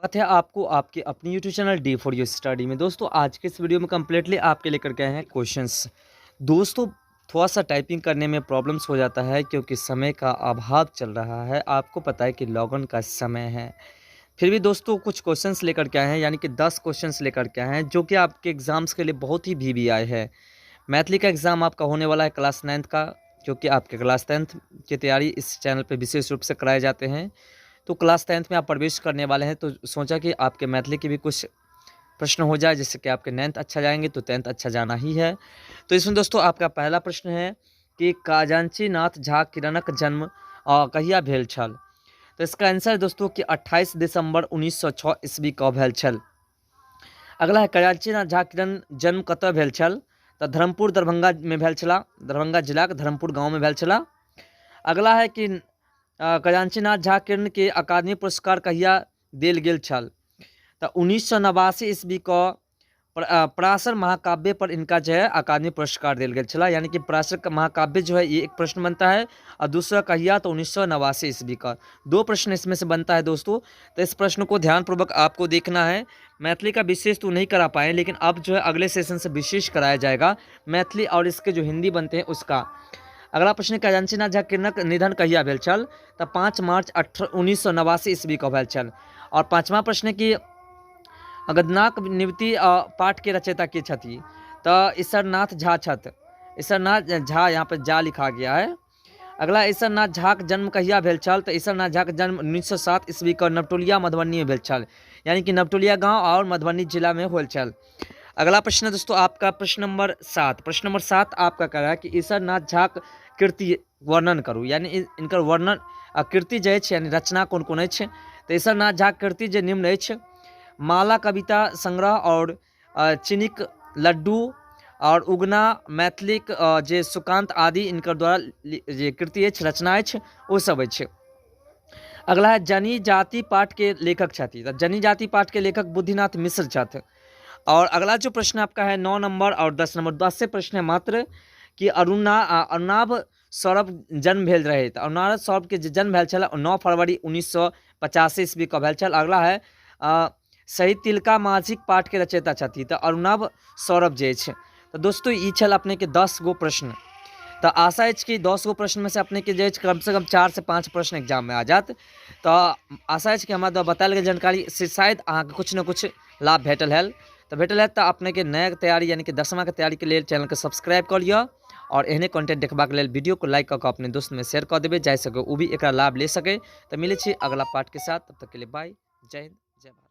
स्वागत है आपको आपके अपनी YouTube channel D for you study में। दोस्तों आज के इस वीडियो में कम्प्लीटली आपके लेकर के आए हैं क्वेश्चंस। दोस्तों थोड़ा सा टाइपिंग करने में प्रॉब्लम्स हो जाता है क्योंकि समय का अभाव चल रहा है। आपको पता है कि लॉकडाउन का समय है, फिर भी दोस्तों कुछ क्वेश्चंस लेकर के आए हैं, यानी कि 10 क्वेश्चंस लेकर के आए हैं जो कि आपके एग्ज़ाम्स के लिए बहुत ही VBI है। मैथिली का एग्ज़ाम आपका होने वाला है क्लास 9th का, क्योंकि आपके क्लास 10th की तैयारी इस चैनल पर विशेष रूप से कराए जाते हैं। तो क्लास 10th में आप प्रवेश करने वाले हैं, तो सोचा कि आपके मैथिली के भी कुछ प्रश्न हो जाए, जिससे कि आपके 9th अच्छा जाएंगे तो 10th अच्छा जाना ही है। तो इसमें दोस्तों आपका पहला प्रश्न है कि काजांची नाथ झा किरणक जन्म कहिया भेल छल। तो इसका आंसर दोस्तों कि 28 दिसंबर 1906 ईस्वी क भेल छल। अगला है काजांची नाथ झा किरण जन्म कतऽ भेल छल। तो धर्मपुर दरभंगा में भेल छला, दरभंगा जिला के धर्मपुर गाँव में भेल छला। अगला है कि खजांची नाथ झा किरण के अकादमी पुरस्कार कहिया देल गेल छल। तो 1989 ईस्वी को पराशर महाकाव्य पर इनका जो है अकादमी पुरस्कार दिल गया छला, यानी कि पराशर का महाकाव्य जो है ये एक प्रश्न बनता है, और दूसरा कहिया तो 1989 ईस्वी का। दो प्रश्न इसमें से बनता है दोस्तों। तो इस प्रश्न को ध्यानपूर्वक आपको देखना है। मैथिली का विशेष तो नहीं करा पाए, लेकिन अब जो है अगले सेशन से विशेष कराया जाएगा मैथिली और इसके जो हिंदी बनते हैं उसका। अगला प्रश्न खजांची नाथ झा किरणक निधन कहिया भेल छल। तो 5 मार्च 1989 ईस्वी को भेल छल। और पांचवा प्रश्न की गदनाक निवृत्ति पाठ के रचयिता के छथि। तो ईसरनाथ झा छथ। ईसरनाथ झा यहाँ पर जा लिखा गया है। अगला ईसरनाथ झा का जन्म कहिया भेल छल। तो ईसरनाथ झा का जन्म 1907 ईस्वी को नवटोलिया मधुबनी में भेल छल, यानी कि नवटोलिया गांव और मधुबनी जिला में होल छल। अगला प्रश्न दोस्तों आपका प्रश्न नंबर 7। प्रश्न नंबर 7 आपका कह रहा है कि ईसरनाथ झा कृति वर्णन करूँ, यानी इनकर वर्णन कृति जो है यानी रचना कौन कौन है। तो ईसरनाथ झा कृति जो निम्न है माला कविता संग्रह और चिनिक लड्डू और उगना मैथिलिक जे सुकांत आदि इनकर द्वारा जे कृति है रचना है वो सब है। अगला है जनी जाति पाठ के लेखक छथि। तो जनी जाति पाठ के लेखक बुद्धिनाथ मिश्र छथि। और अगला जो प्रश्न आपका है 9 नंबर और 10 नंबर 10 से प्रश्न है मात्र कि अरुणाभ सौरभ जन्म भेल रहे। तो अरुणाभ सौरभ के जन्म भेल छल 9 फरवरी 1985 ईस्वी को भेल छल। अगला है शहीद तिलका मासिक पाठ के रचयिता छथि। तो अरुणाभ सौरभ जे छै। तो दोस्तों ई छल अपने के 10 गो प्रश्न। तो आशा है कि 10 गो प्रश्न में से अपने के जे कम से कम 4 से 5 प्रश्न एग्जाम में आ जात। तो आशा है कि हमारे द्वारा बतायल गेल जानकारी से शायद अहाँ कुछ न कुछ लाभ भेटल है। तो भेटल है तो अपने के नया तैयारी यानी कि 10वीं के तैयारी के लिए चैनल के सब्सक्राइब कर लिया, और एहने कंटेंट देखबाक लेल वीडियो को लाइक करके अपने दोस्त में शेयर कर देवे, जा सके वो भी एक लाभ ले सके। तो मिले छी अगला पार्ट के साथ, तब तक के लिए बाय, जय हिंद, जय भारत।